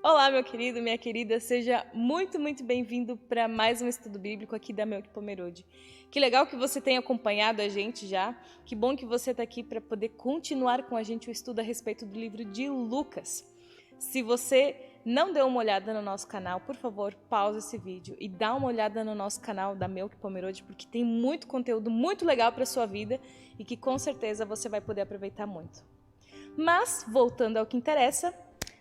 Olá, meu querido, minha querida, seja muito bem-vindo para mais um estudo bíblico aqui da Melk Pomerode. Que legal que você tenha acompanhado a gente já, que bom que você está aqui para poder continuar com a gente o estudo a respeito do livro de Lucas. Se você não deu uma olhada no nosso canal, por favor, pausa esse vídeo e dá uma olhada no nosso canal da Melk Pomerode, porque tem muito conteúdo muito legal para a sua vida e que com certeza você vai poder aproveitar muito. Mas, voltando ao que interessa,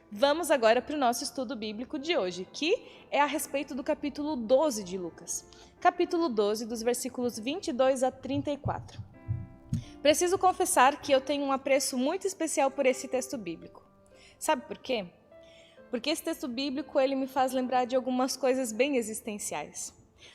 vamos agora para o nosso estudo bíblico de hoje, que é a respeito do capítulo 12 de Lucas. Capítulo 12, dos versículos 22 a 34. Preciso confessar que eu tenho um apreço muito especial por esse texto bíblico. Sabe por quê? Porque esse texto bíblico ele me faz lembrar de algumas coisas bem existenciais.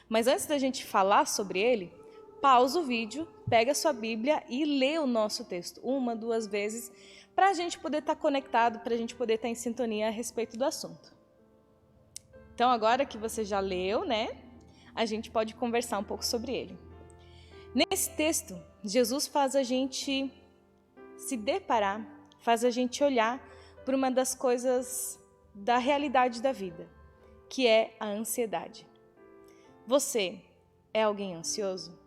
Mas antes da gente falar sobre ele, pausa o vídeo, pega a sua Bíblia e lê o nosso texto 1, 2 vezes, para a gente poder estar conectado, para a gente poder estar em sintonia a respeito do assunto. Então, agora que você já leu, né, a gente pode conversar um pouco sobre ele. Nesse texto, Jesus faz a gente se deparar, faz a gente olhar por uma das coisas da realidade da vida, que é a ansiedade. Você é alguém ansioso?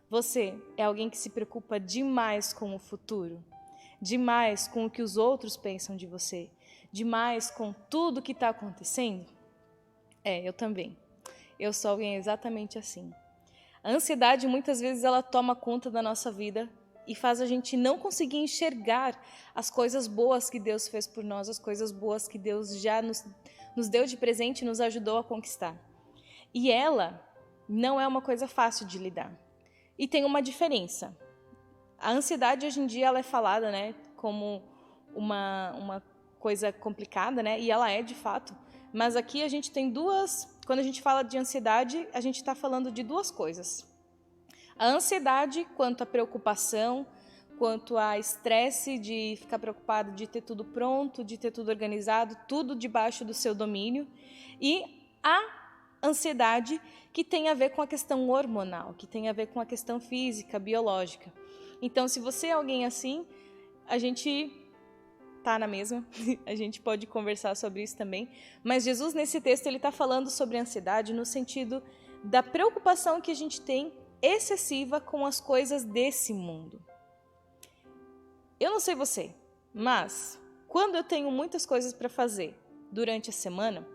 Você é alguém que se preocupa demais com o futuro? Demais com o que os outros pensam de você? Demais com tudo que está acontecendo? Eu também. Eu sou alguém exatamente assim. A ansiedade, muitas vezes, ela toma conta da nossa vida e faz a gente não conseguir enxergar as coisas boas que Deus fez por nós, as coisas boas que Deus já nos deu de presente e nos ajudou a conquistar. E ela não é uma coisa fácil de lidar. E tem uma diferença. A ansiedade hoje em dia ela é falada, né, como uma coisa complicada, né, e ela é de fato. Mas aqui a gente tem quando a gente fala de ansiedade, a gente está falando de duas coisas. A ansiedade quanto à preocupação, quanto a estresse de ficar preocupado de ter tudo pronto, de ter tudo organizado, tudo debaixo do seu domínio. E a ansiedade que tem a ver com a questão hormonal, que tem a ver com a questão física, biológica. Então, se você é alguém assim, a gente tá na mesma, a gente pode conversar sobre isso também. Mas Jesus, nesse texto, ele está falando sobre a ansiedade no sentido da preocupação que a gente tem excessiva com as coisas desse mundo. Eu não sei você, mas quando eu tenho muitas coisas para fazer durante a semana,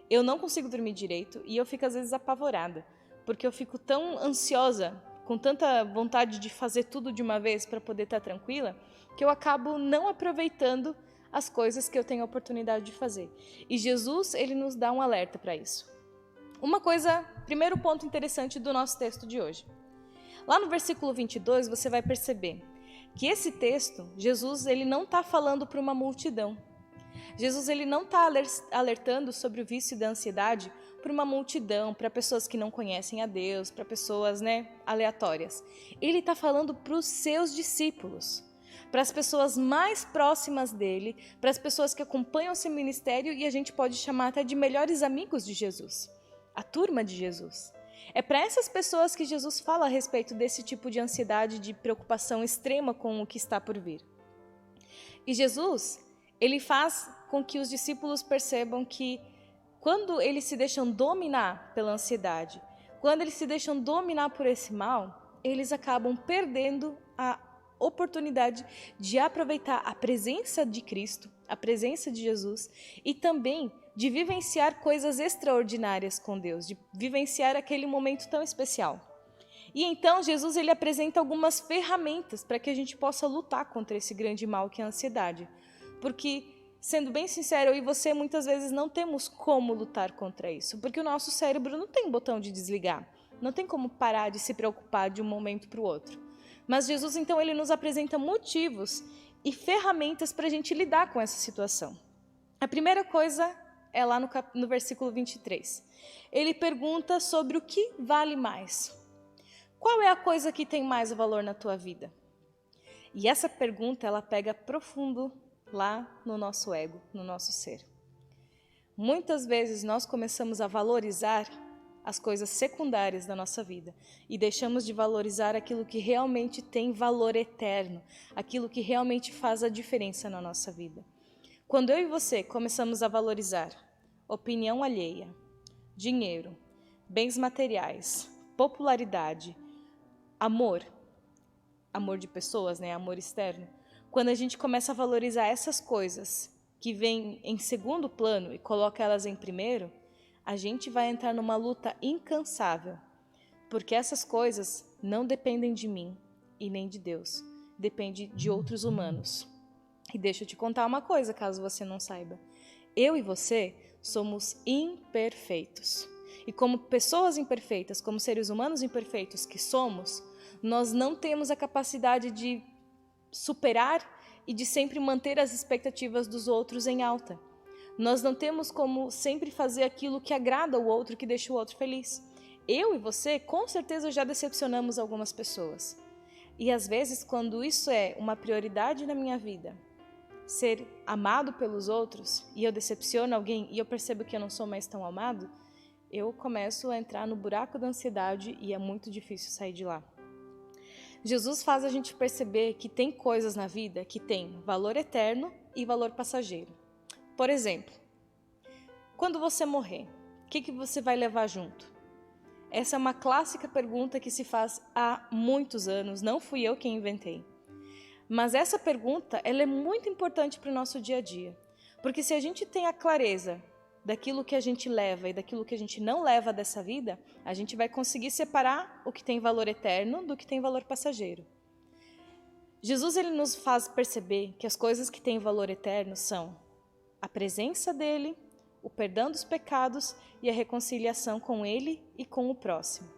eu não consigo dormir direito e eu fico às vezes apavorada, porque eu fico tão ansiosa, com tanta vontade de fazer tudo de uma vez para poder estar tranquila, que eu acabo não aproveitando as coisas que eu tenho a oportunidade de fazer. E Jesus, ele nos dá um alerta para isso. Primeiro ponto interessante do nosso texto de hoje. Lá no versículo 22, você vai perceber que esse texto, Jesus, ele não está falando para uma multidão. Jesus, ele não está alertando sobre o vício da ansiedade para uma multidão, para pessoas que não conhecem a Deus, para pessoas, aleatórias. Ele está falando para os seus discípulos, para as pessoas mais próximas dele, para as pessoas que acompanham seu ministério e a gente pode chamar até de melhores amigos de Jesus, a turma de Jesus. É para essas pessoas que Jesus fala a respeito desse tipo de ansiedade, de preocupação extrema com o que está por vir. E Jesus, ele faz com que os discípulos percebam que quando eles se deixam dominar pela ansiedade, quando eles se deixam dominar por esse mal, eles acabam perdendo a oportunidade de aproveitar a presença de Cristo, a presença de Jesus e também de vivenciar coisas extraordinárias com Deus, de vivenciar aquele momento tão especial. E então Jesus ele apresenta algumas ferramentas para que a gente possa lutar contra esse grande mal que é a ansiedade. Porque, sendo bem sincero, eu e você muitas vezes não temos como lutar contra isso, porque o nosso cérebro não tem botão de desligar, não tem como parar de se preocupar de um momento para o outro. Mas Jesus, então, ele nos apresenta motivos e ferramentas para a gente lidar com essa situação. A primeira coisa é lá no versículo 23. Ele pergunta sobre o que vale mais. Qual é a coisa que tem mais valor na tua vida? E essa pergunta, ela pega profundo lá no nosso ego, no nosso ser. Muitas vezes nós começamos a valorizar as coisas secundárias da nossa vida e deixamos de valorizar aquilo que realmente tem valor eterno, aquilo que realmente faz a diferença na nossa vida. Quando eu e você começamos a valorizar opinião alheia, dinheiro, bens materiais, popularidade, amor de pessoas, né? Amor externo. Quando a gente começa a valorizar essas coisas que vêm em segundo plano e coloca elas em primeiro, a gente vai entrar numa luta incansável, porque essas coisas não dependem de mim e nem de Deus, depende de outros humanos. E deixa eu te contar uma coisa, caso você não saiba. Eu e você somos imperfeitos. E como pessoas imperfeitas, como seres humanos imperfeitos que somos, nós não temos a capacidade de superar e de sempre manter as expectativas dos outros em alta. Nós não temos como sempre fazer aquilo que agrada o outro, que deixa o outro feliz. Eu e você, com certeza, já decepcionamos algumas pessoas. E às vezes, quando isso é uma prioridade na minha vida, ser amado pelos outros, e eu decepciono alguém e eu percebo que eu não sou mais tão amado, eu começo a entrar no buraco da ansiedade e é muito difícil sair de lá. Jesus faz a gente perceber que tem coisas na vida que têm valor eterno e valor passageiro. Por exemplo, quando você morrer, o que você vai levar junto? Essa é uma clássica pergunta que se faz há muitos anos, não fui eu quem inventei. Mas essa pergunta ela é muito importante para o nosso dia a dia, porque se a gente tem a clareza daquilo que a gente leva e daquilo que a gente não leva dessa vida, a gente vai conseguir separar o que tem valor eterno do que tem valor passageiro. Jesus ele nos faz perceber que as coisas que têm valor eterno são a presença dele, o perdão dos pecados e a reconciliação com ele e com o próximo.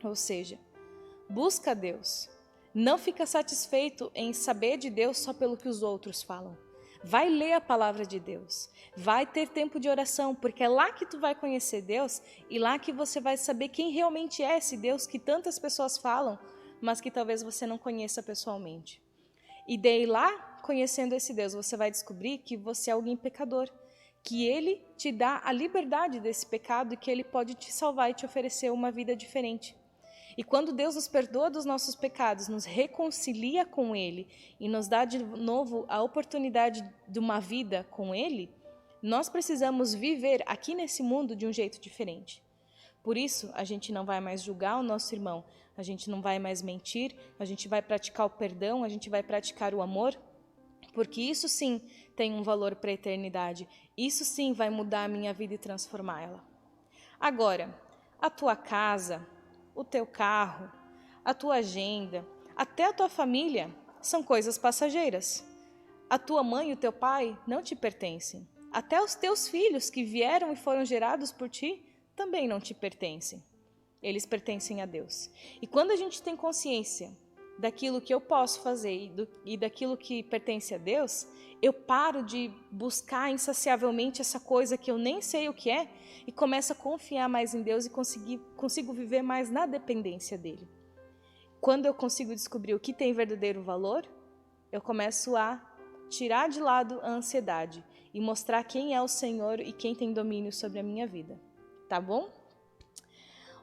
Ou seja, busca a Deus. Não fica satisfeito em saber de Deus só pelo que os outros falam. Vai ler a palavra de Deus. Vai ter tempo de oração, porque é lá que tu vai conhecer Deus e lá que você vai saber quem realmente é esse Deus que tantas pessoas falam, mas que talvez você não conheça pessoalmente. E daí lá, conhecendo esse Deus, você vai descobrir que você é alguém pecador, que Ele te dá a liberdade desse pecado e que Ele pode te salvar e te oferecer uma vida diferente. E quando Deus nos perdoa dos nossos pecados, nos reconcilia com Ele e nos dá de novo a oportunidade de uma vida com Ele, nós precisamos viver aqui nesse mundo de um jeito diferente. Por isso, a gente não vai mais julgar o nosso irmão, a gente não vai mais mentir, a gente vai praticar o perdão, a gente vai praticar o amor, porque isso sim tem um valor para a eternidade, isso sim vai mudar a minha vida e transformá-la. Agora, a tua casa, o teu carro, a tua agenda, até a tua família são coisas passageiras. A tua mãe e o teu pai não te pertencem. Até os teus filhos que vieram e foram gerados por ti também não te pertencem. Eles pertencem a Deus. E quando a gente tem consciência daquilo que eu posso fazer e daquilo que pertence a Deus, eu paro de buscar insaciavelmente essa coisa que eu nem sei o que é e começo a confiar mais em Deus e consigo viver mais na dependência dele. Quando eu consigo descobrir o que tem verdadeiro valor, eu começo a tirar de lado a ansiedade e mostrar quem é o Senhor e quem tem domínio sobre a minha vida. Tá bom?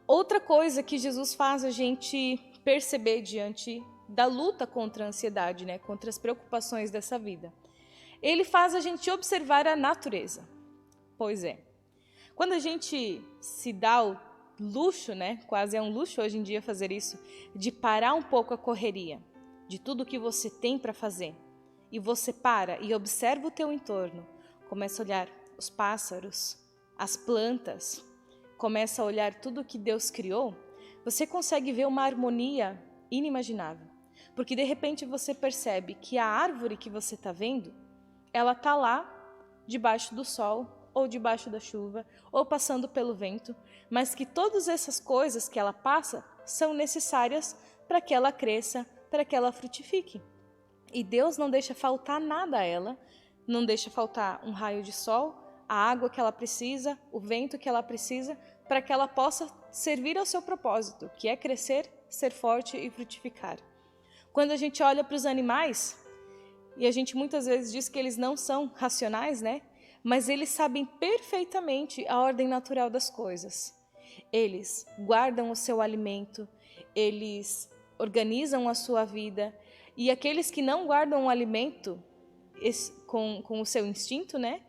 Outra coisa que Jesus faz a gente perceber diante da luta contra a ansiedade, né, contra as preocupações dessa vida. Ele faz a gente observar a natureza. Pois é, quando a gente se dá o luxo, né, quase é um luxo hoje em dia fazer isso, de parar um pouco a correria, de tudo que você tem para fazer, e você para e observa o teu entorno, começa a olhar os pássaros, as plantas, começa a olhar tudo que Deus criou, você consegue ver uma harmonia inimaginável. Porque de repente você percebe que a árvore que você está vendo, ela está lá debaixo do sol, ou debaixo da chuva, ou passando pelo vento, mas que todas essas coisas que ela passa são necessárias para que ela cresça, para que ela frutifique. E Deus não deixa faltar nada a ela, não deixa faltar um raio de sol, a água que ela precisa, o vento que ela precisa, para que ela possa servir ao seu propósito, que é crescer, ser forte e frutificar. Quando a gente olha para os animais, e a gente muitas vezes diz que eles não são racionais, né? Mas eles sabem perfeitamente a ordem natural das coisas. Eles guardam o seu alimento, eles organizam a sua vida, e aqueles que não guardam o alimento, com o seu instinto, né?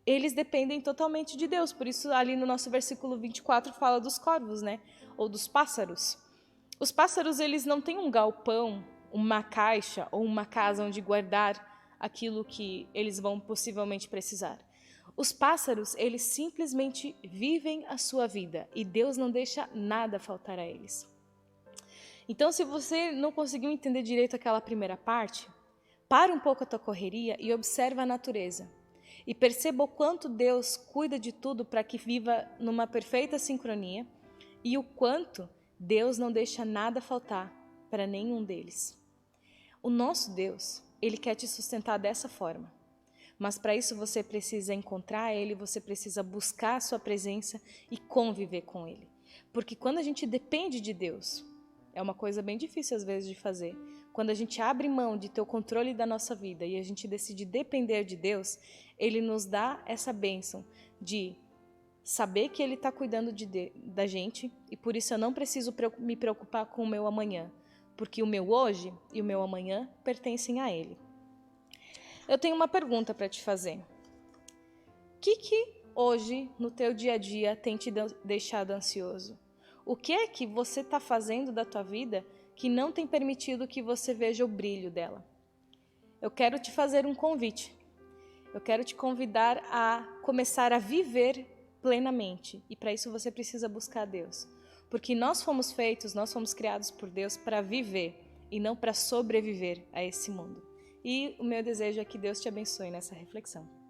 Eles dependem totalmente de Deus. Por isso, ali no nosso versículo 24, fala dos corvos, né? Ou dos pássaros. Os pássaros, eles não têm um galpão, uma caixa ou uma casa onde guardar aquilo que eles vão possivelmente precisar. Os pássaros, eles simplesmente vivem a sua vida e Deus não deixa nada faltar a eles. Então, se você não conseguiu entender direito aquela primeira parte, para um pouco a tua correria e observa a natureza. E perceba o quanto Deus cuida de tudo para que viva numa perfeita sincronia e o quanto Deus não deixa nada faltar para nenhum deles. O nosso Deus, Ele quer te sustentar dessa forma. Mas para isso você precisa encontrar Ele, você precisa buscar a sua presença e conviver com Ele. Porque quando a gente depende de Deus, é uma coisa bem difícil às vezes de fazer. Quando a gente abre mão de ter o controle da nossa vida e a gente decide depender de Deus, Ele nos dá essa bênção de saber que Ele está cuidando da gente e por isso eu não preciso me preocupar com o meu amanhã, porque o meu hoje e o meu amanhã pertencem a Ele. Eu tenho uma pergunta para te fazer. O que hoje no teu dia a dia tem te deixado ansioso? O que é que você está fazendo da tua vida que não tem permitido que você veja o brilho dela? Eu quero te fazer um convite. Eu quero te convidar a começar a viver plenamente. E para isso você precisa buscar Deus. Porque nós fomos criados por Deus para viver e não para sobreviver a esse mundo. E o meu desejo é que Deus te abençoe nessa reflexão.